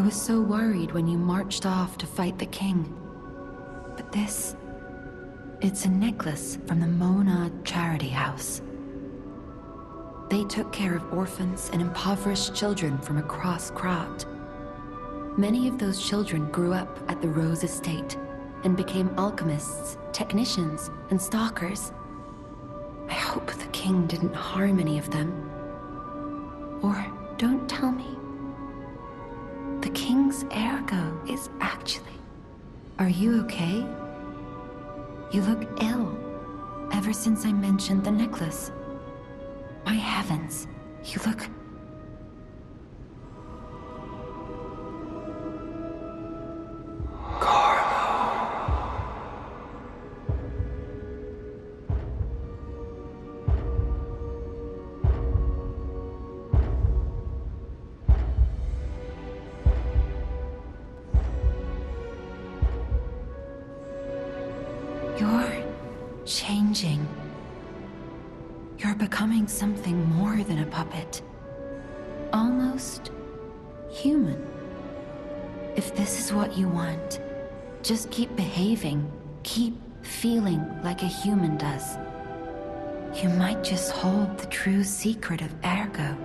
I was so worried when you marched off to fight the king. But this... it's a necklace from the Mona Charity House. They took care of orphans and impoverished children from across Krat. Many of those children grew up at the Rose Estate and became alchemists, technicians, and stalkers. I hope the king didn't harm any of them. Or don't tell me. The king's ergo is actually... Are you okay? You look ill, ever since I mentioned the necklace. My heavens, you look... You're changing. You're becoming something more than a puppet. Almost human. If this is what you want, just keep behaving, keep feeling like a human does. You might just hold the true secret of ergo.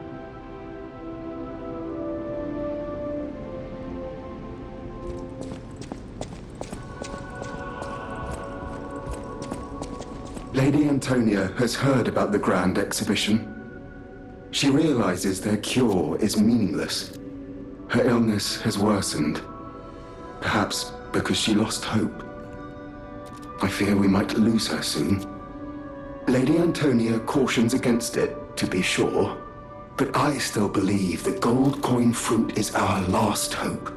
Lady Antonia has heard about the grand exhibition. She realizes their cure is meaningless. Her illness has worsened. Perhaps because she lost hope. I fear we might lose her soon. Lady Antonia cautions against it, to be sure. But I still believe the gold coin fruit is our last hope.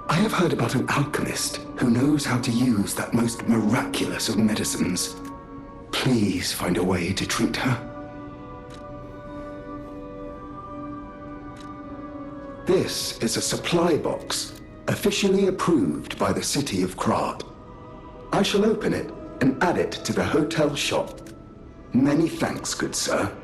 I have heard about an alchemist who knows how to use that most miraculous of medicines. Please find a way to treat her. This is a supply box, officially approved by the city of Krat. I shall open it and add it to the hotel shop. Many thanks, good sir.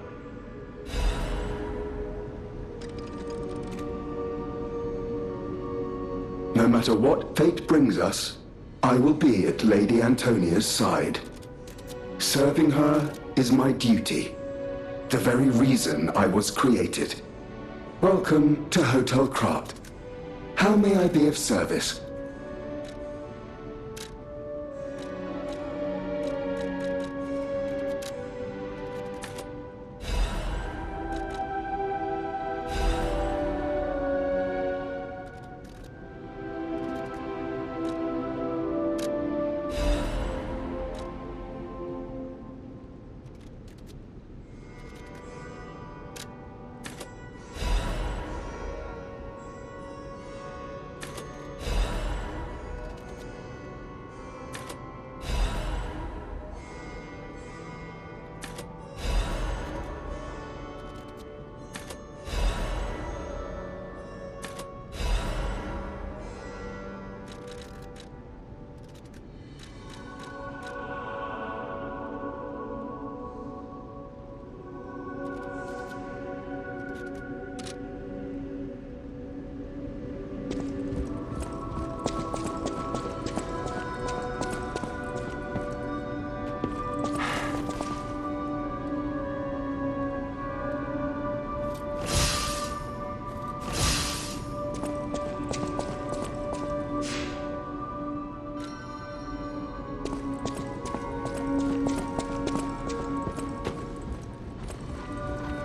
No matter what fate brings us, I will be at Lady Antonia's side. Serving her is my duty, the very reason I was created. Welcome to Hotel Krat. How may I be of service?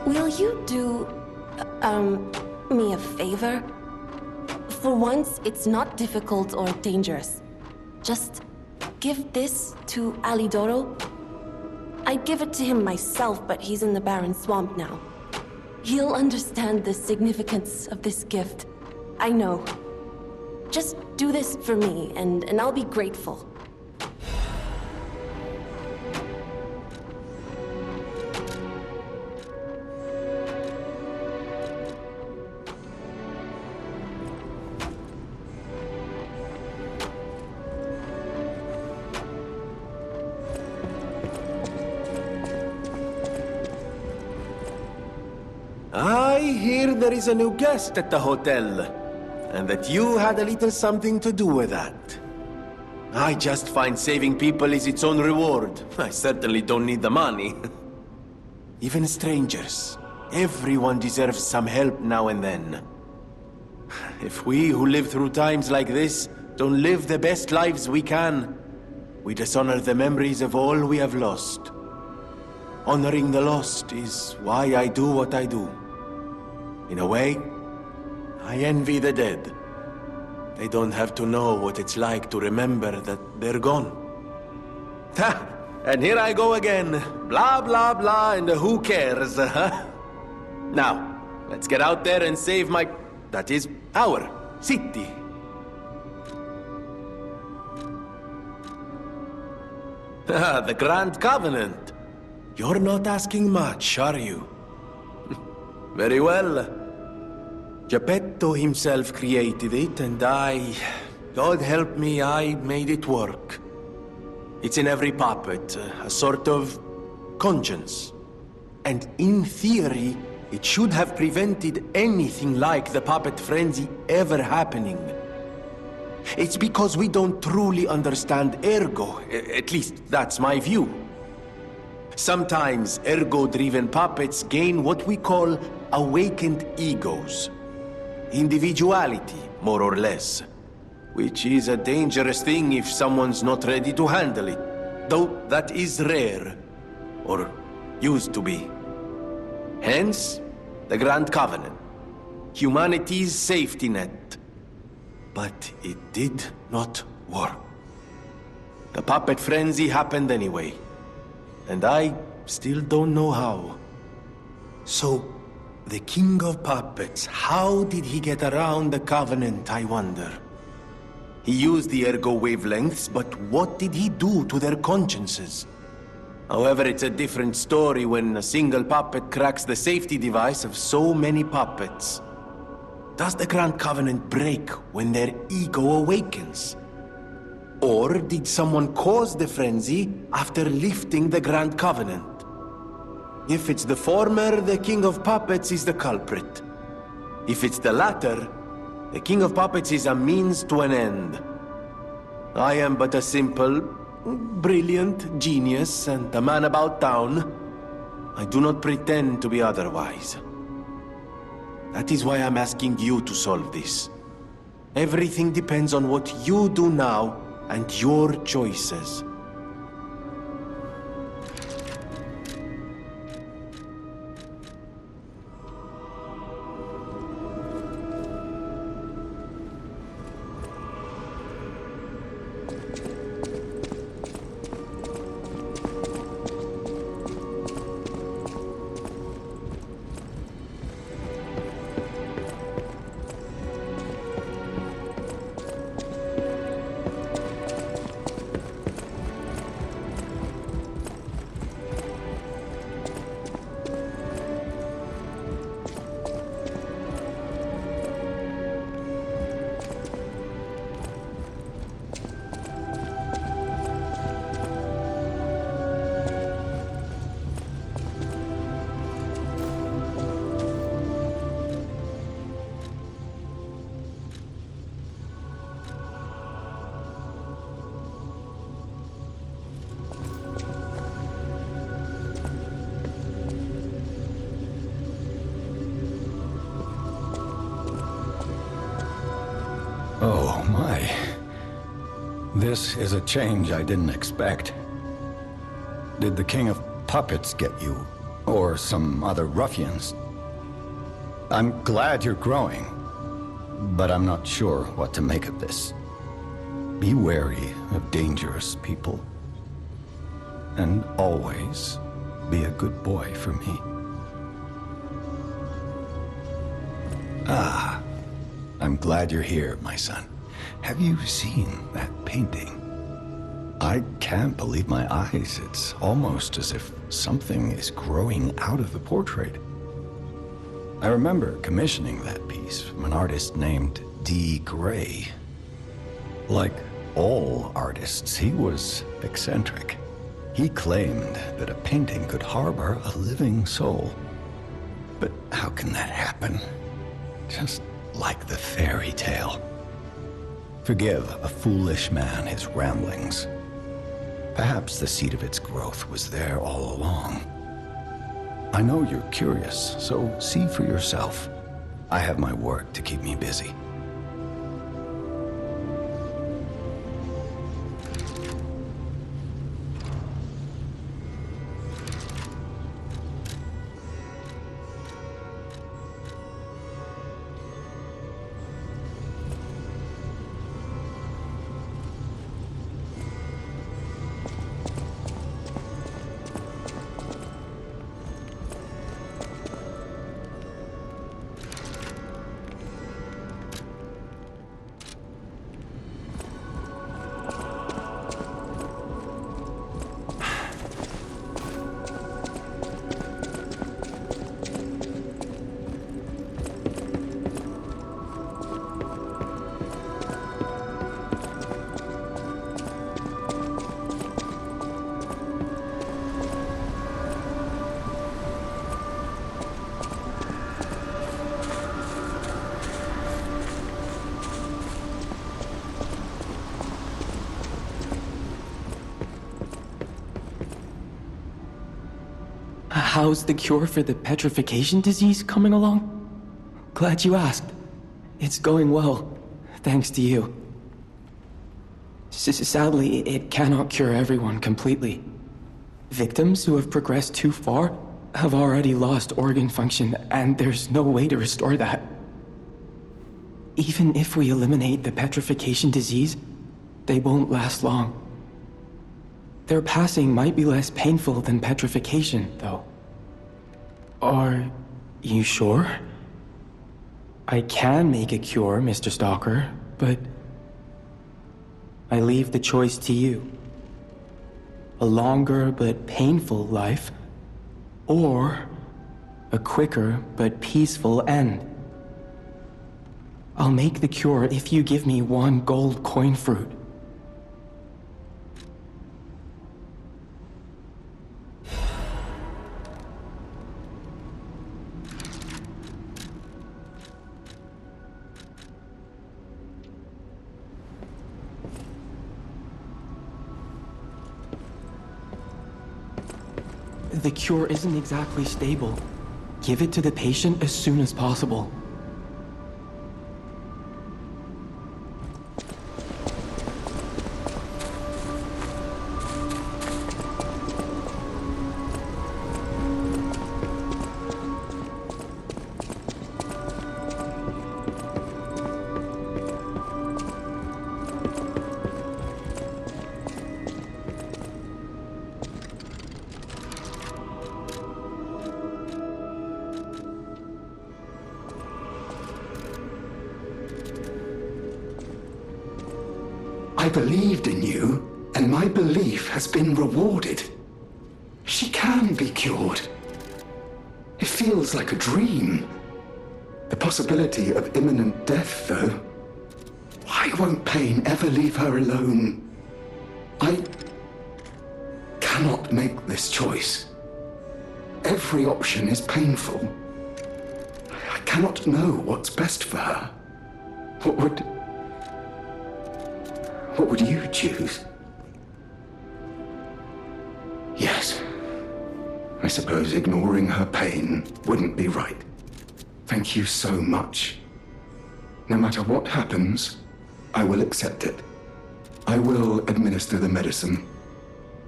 Will you do, me a favor? For once, it's not difficult or dangerous. Just give this to Alidoro. I'd give it to him myself, but he's in the barren swamp now. He'll understand the significance of this gift. I know. Just do this for me, and I'll be grateful. I hear there is a new guest at the hotel. and that you had a little something to do with that. I just find saving people is its own reward. I certainly don't need the money. Even strangers. Everyone deserves some help now and then. If we who live through times like this don't live the best lives we can, we dishonor the memories of all we have lost. Honoring the lost is why I do what I do. In a way, I envy the dead. They don't have to know what it's like to remember that they're gone. Ha! And here I go again. Blah, blah, blah, and who cares, huh? Now, let's get out there and save my... that is, our city. The Grand Covenant. You're not asking much, are you? Very well. Geppetto himself created it, and God help me, I made it work. It's in every puppet, a sort of conscience. And in theory, it should have prevented anything like the puppet frenzy ever happening. It's because we don't truly understand ergo, at least that's my view. Sometimes ergo-driven puppets gain what we call awakened egos. Individuality, more or less. Which is a dangerous thing if someone's not ready to handle it. Though that is rare. Or used to be. Hence, the Grand Covenant. Humanity's safety net. But it did not work. The puppet frenzy happened anyway. And I still don't know how. So, the King of Puppets, how did he get around the Covenant, I wonder? He used the ergo wavelengths, but what did he do to their consciences? However, it's a different story when a single puppet cracks the safety device of so many puppets. Does the Grand Covenant break when their ego awakens? Or did someone cause the frenzy after lifting the Grand Covenant? If it's the former, the King of Puppets is the culprit. If it's the latter, the King of Puppets is a means to an end. I am but a simple, brilliant genius and a man about town. I do not pretend to be otherwise. That is why I'm asking you to solve this. Everything depends on what you do now and your choices. Oh, my. This is a change I didn't expect. Did the King of Puppets get you? Or some other ruffians? I'm glad you're growing, but I'm not sure what to make of this. Be wary of dangerous people. And always be a good boy for me. Ah. I'm glad you're here, my son. Have you seen that painting? I can't believe my eyes. It's almost as if something is growing out of the portrait. I remember commissioning that piece from an artist named D. Gray. Like all artists, he was eccentric. He claimed that a painting could harbor a living soul. But how can that happen? Just like the fairy tale. Forgive a foolish man his ramblings. Perhaps the seed of its growth was there all along. I know you're curious, so see for yourself. I have my work to keep me busy. How's the cure for the petrification disease coming along? Glad you asked. It's going well, thanks to you. Sadly, it cannot cure everyone completely. Victims who have progressed too far have already lost organ function, and there's no way to restore that. Even if we eliminate the petrification disease, they won't last long. Their passing might be less painful than petrification, though. Are you sure? I can make a cure, Mr. Stalker, but I leave the choice to you. A longer but painful life, or a quicker but peaceful end. I'll make the cure if you give me one gold coin fruit. The cure isn't exactly stable. Give it to the patient as soon as possible. I believed in you, and my belief has been rewarded. She can be cured. It feels like a dream. The possibility of imminent death, though. Why won't pain ever leave her alone? I cannot make this choice. Every option is painful. I cannot know what's best for her. What would you choose? Yes. I suppose ignoring her pain wouldn't be right. Thank you so much. No matter what happens, I will accept it. I will administer the medicine.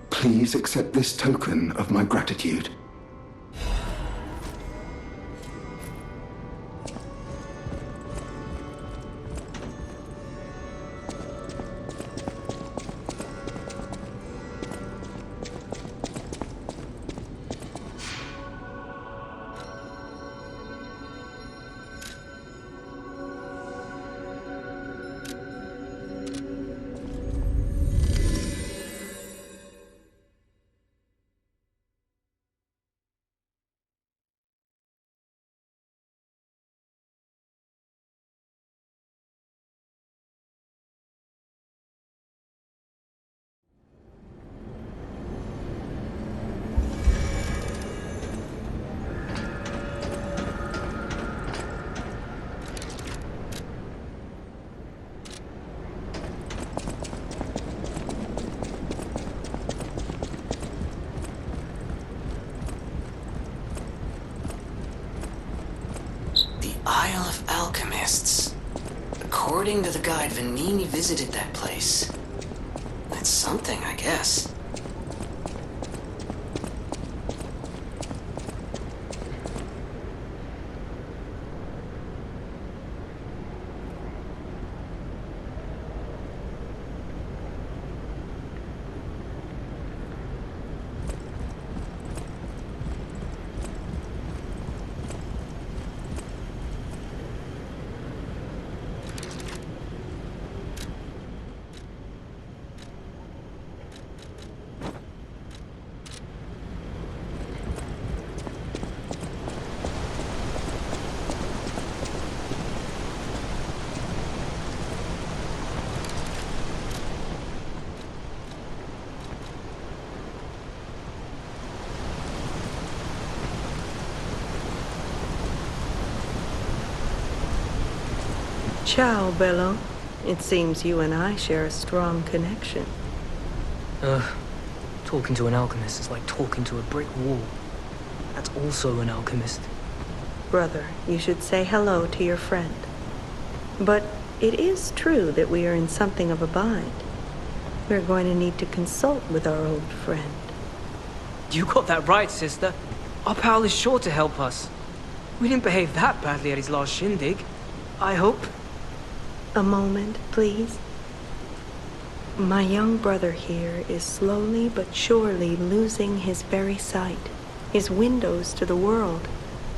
Please accept this token of my gratitude. According to the guide, Vanini visited that place. That's something, I guess. Ciao, Bello. It seems you and I share a strong connection. Talking to an alchemist is like talking to a brick wall. That's also an alchemist. Brother, you should say hello to your friend. But it is true that we are in something of a bind. We're going to need to consult with our old friend. You got that right, sister. Our pal is sure to help us. We didn't behave that badly at his last shindig. I hope. A moment, please. My young brother here is slowly but surely losing his very sight, his windows to the world,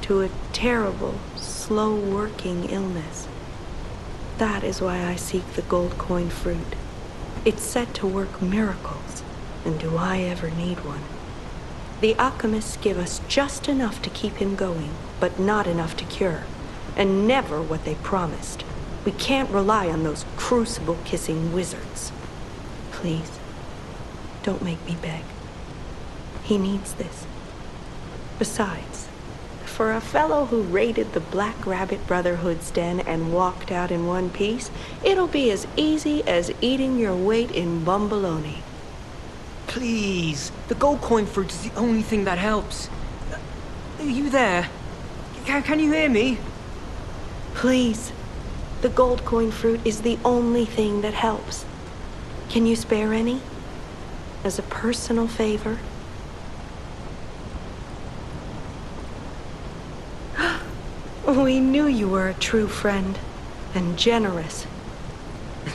to a terrible, slow-working illness. That is why I seek the gold coin fruit. It's said to work miracles, and do I ever need one? The alchemists give us just enough to keep him going, but not enough to cure, and never what they promised. We can't rely on those crucible-kissing wizards. Please, don't make me beg. He needs this. Besides, for a fellow who raided the Black Rabbit Brotherhood's den and walked out in one piece, it'll be as easy as eating your weight in bumbaloni. Please, the gold coin fruit is the only thing that helps. Are you there? Can you hear me? Please. The gold coin fruit is the only thing that helps. Can you spare any? As a personal favor? We knew you were a true friend, and generous.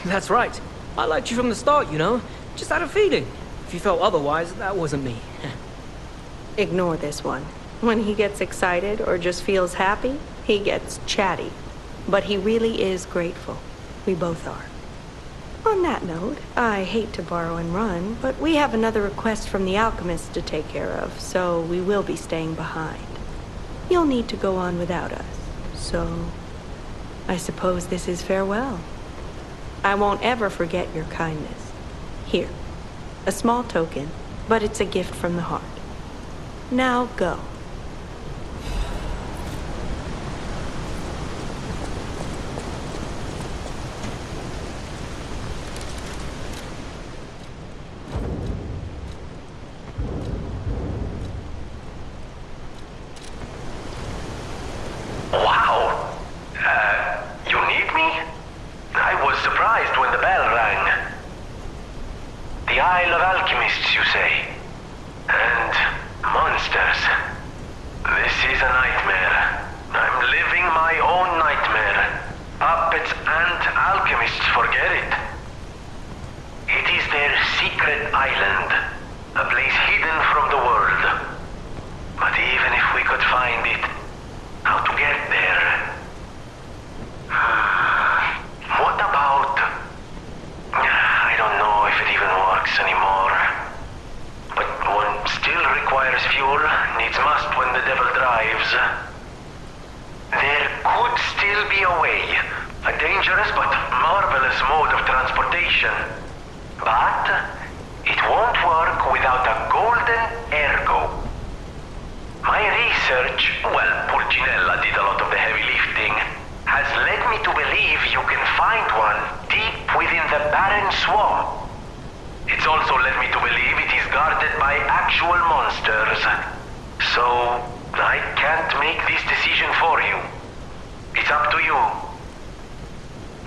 That's right. I liked you from the start, you know. Just had a feeling. If you felt otherwise, that wasn't me. Ignore this one. When he gets excited or just feels happy, he gets chatty. But he really is grateful. We both are. On that note, I hate to borrow and run, but we have another request from the alchemist to take care of, so we will be staying behind. You'll need to go on without us, so I suppose this is farewell. I won't ever forget your kindness. Here, a small token, but it's a gift from the heart. Now go.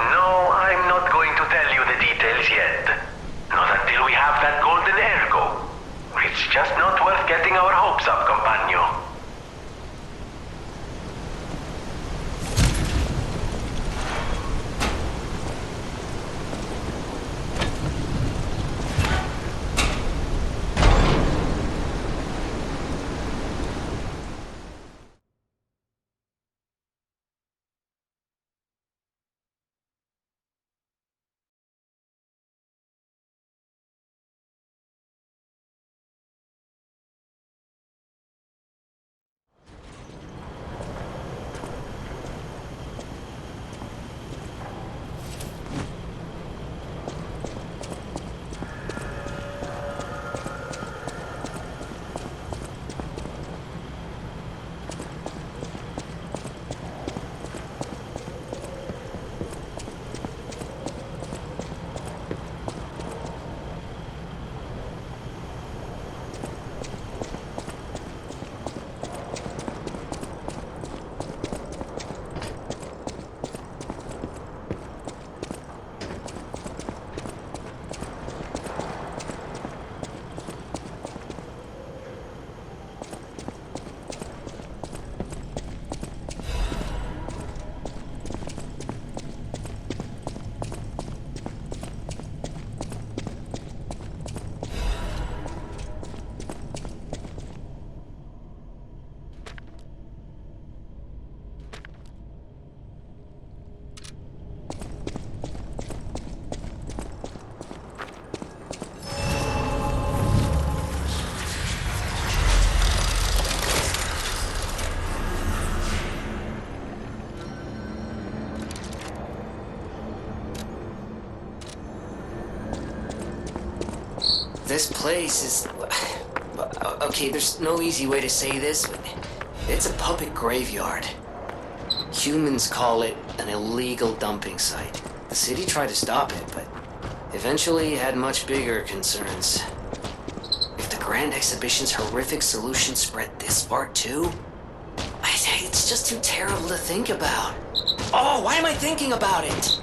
No, I'm not going to tell you the details yet. Not until we have that golden ergo. It's just not worth getting our hopes up, compagno. This place is... Okay, there's no easy way to say this, but it's a puppet graveyard. Humans call it an illegal dumping site. The city tried to stop it, but eventually had much bigger concerns. If the Grand Exhibition's horrific solution spread this far too, it's just too terrible to think about. Oh, why am I thinking about it?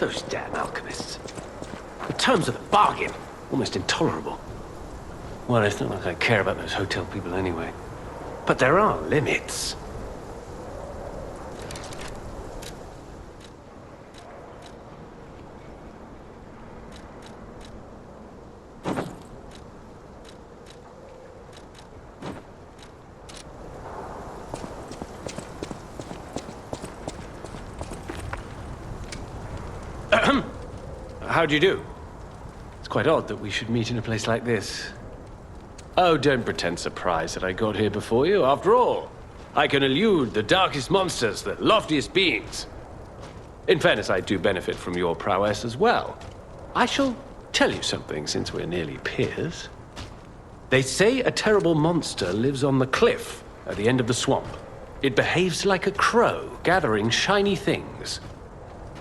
Those damn alchemists. The terms of the bargain, almost intolerable. Well, it's not like I care about those hotel people anyway. But there are limits. How do you do? It's quite odd that we should meet in a place like this. Oh, don't pretend surprised that I got here before you. After all, I can elude the darkest monsters, the loftiest beings. In fairness, I do benefit from your prowess as well. I shall tell you something, since we're nearly peers. They say a terrible monster lives on the cliff at the end of the swamp. It behaves like a crow, gathering shiny things.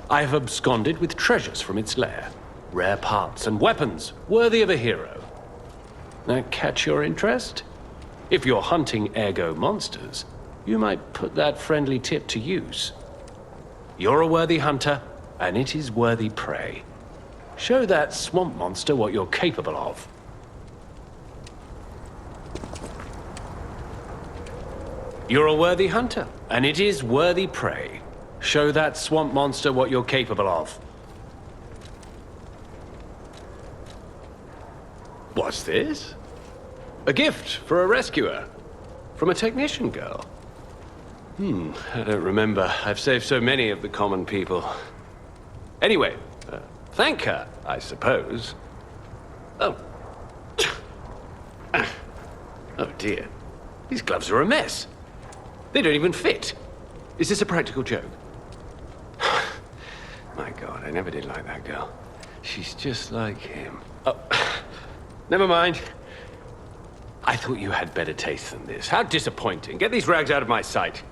I have absconded with treasures from its lair. Rare parts and weapons, worthy of a hero. That catch your interest? If you're hunting ergo monsters, you might put that friendly tip to use. You're a worthy hunter, and it is worthy prey. Show that swamp monster what you're capable of. You're a worthy hunter, and it is worthy prey. Show that swamp monster what you're capable of. What's this? A gift for a rescuer. From a technician girl. I don't remember. I've saved so many of the common people. Anyway, thank her, I suppose. Oh. Oh dear. These gloves are a mess. They don't even fit. Is this a practical joke? My God, I never did like that girl. She's just like him. Oh, never mind. I thought you had better taste than this. How disappointing. Get these rags out of my sight.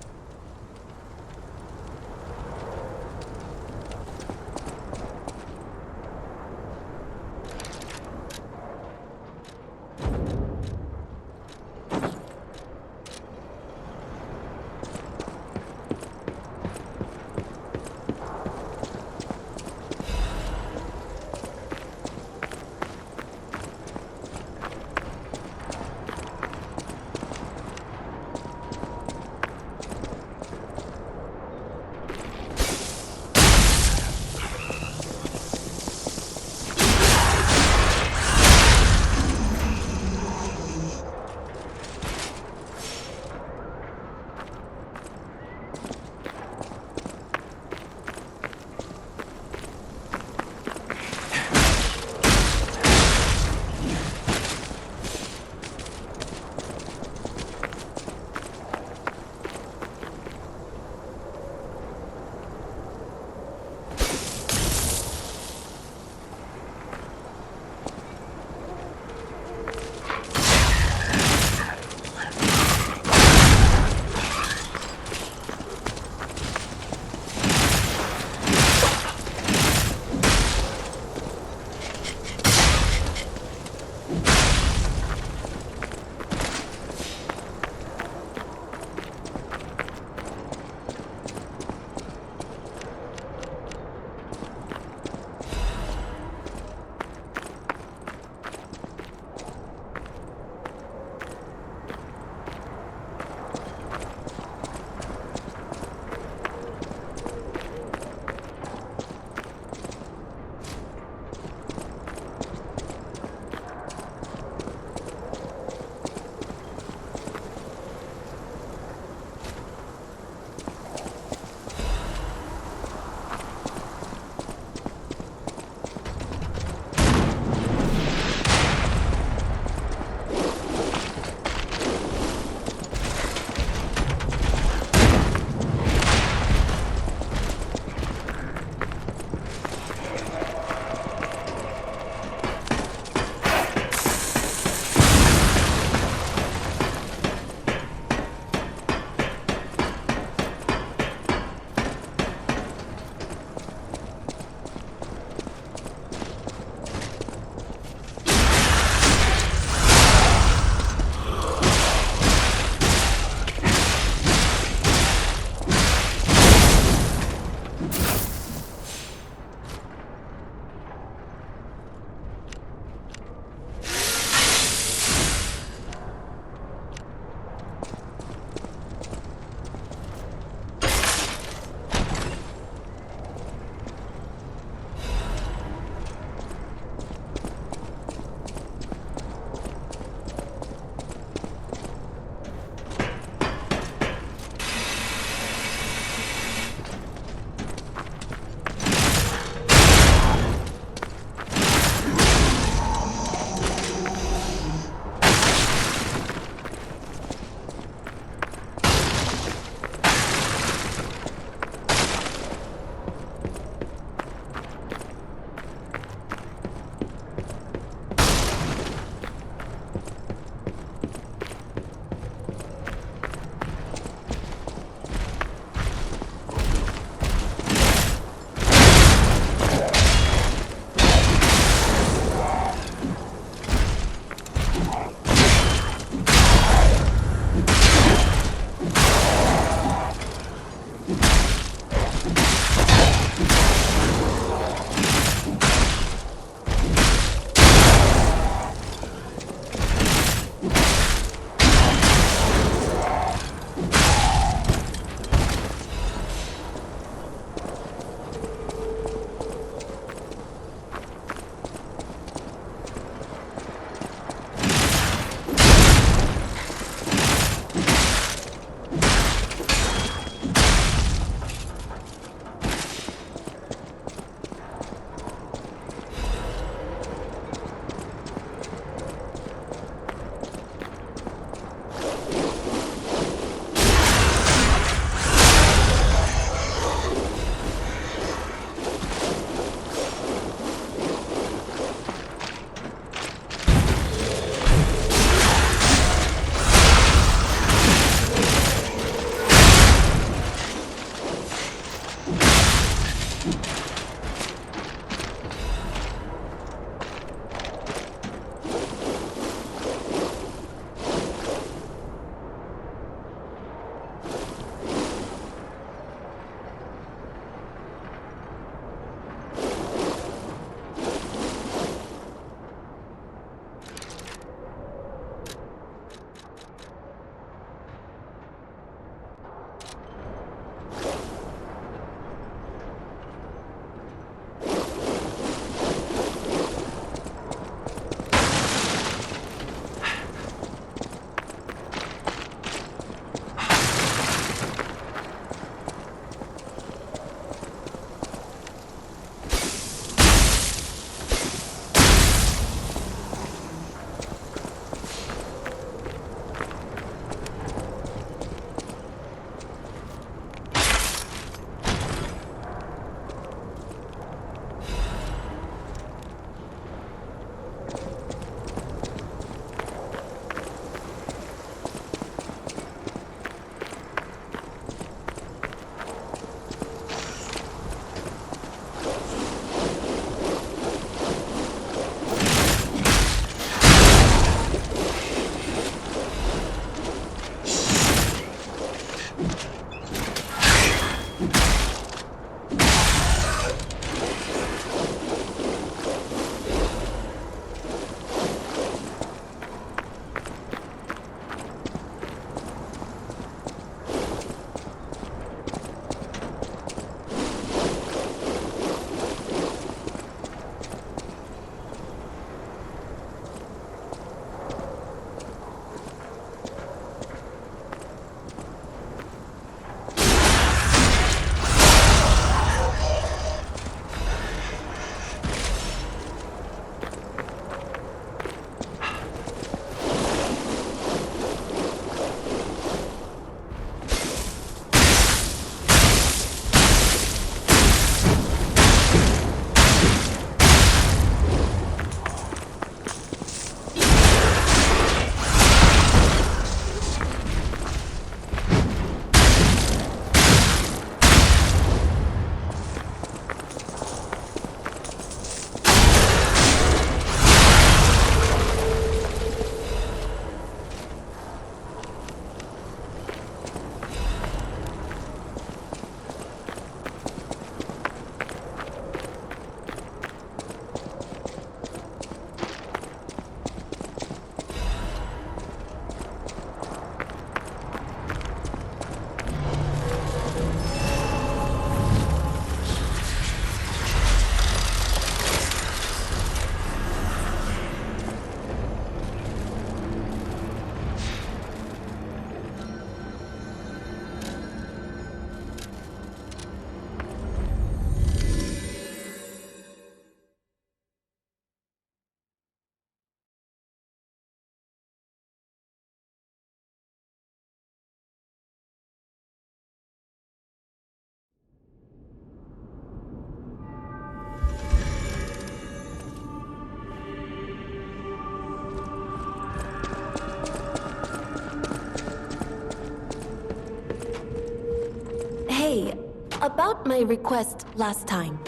About my request last time.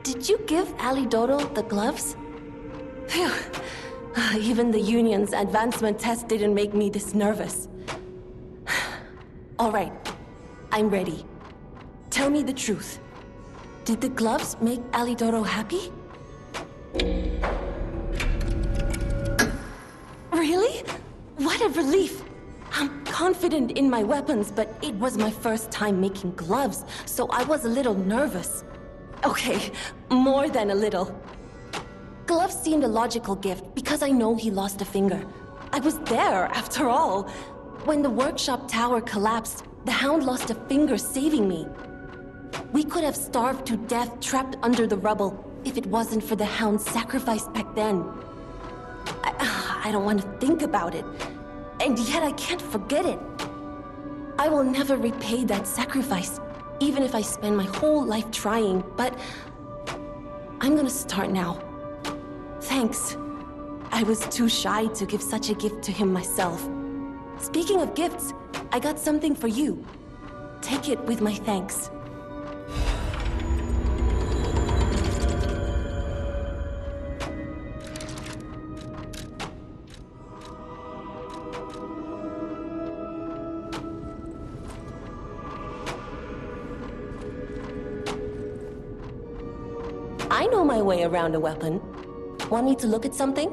Did you give Alidoro the gloves? Phew. Even the Union's advancement test didn't make me this nervous. All right, I'm ready. Tell me the truth. Did the gloves make Alidoro happy? Really? What a relief! I'm confident in my weapons, but it was my first time making gloves, so I was a little nervous. Okay, more than a little. Gloves seemed a logical gift because I know he lost a finger. I was there, after all. When the workshop tower collapsed, the Hound lost a finger saving me. We could have starved to death trapped under the rubble if it wasn't for the Hound's sacrifice back then. I don't want to think about it, and yet I can't forget it. I will never repay that sacrifice, even if I spend my whole life trying, but I'm gonna start now. Thanks. I was too shy to give such a gift to him myself. Speaking of gifts, I got something for you. Take it with my thanks. I know my way around a weapon. Want me to look at something?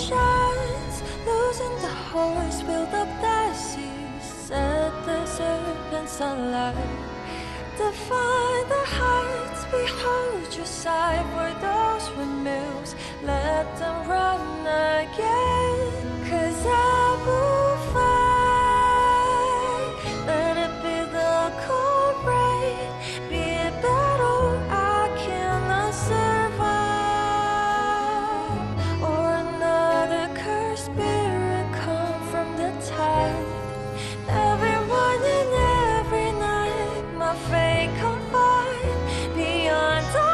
Chance, losing the horse, build up the seas, set the serpent sunlight, define the heights, behold your sight, for those windmills, let them run again, 'cause I will fight, let it be the cold rain, be it battle I cannot survive. Spirit come from the tide. Every morning, every night, my fate confide beyond.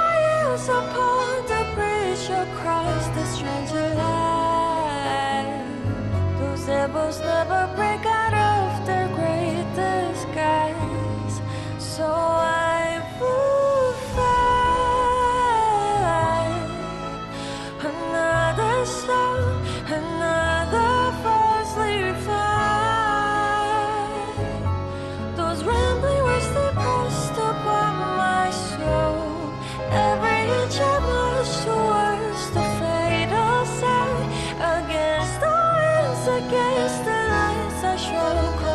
against the lights I show.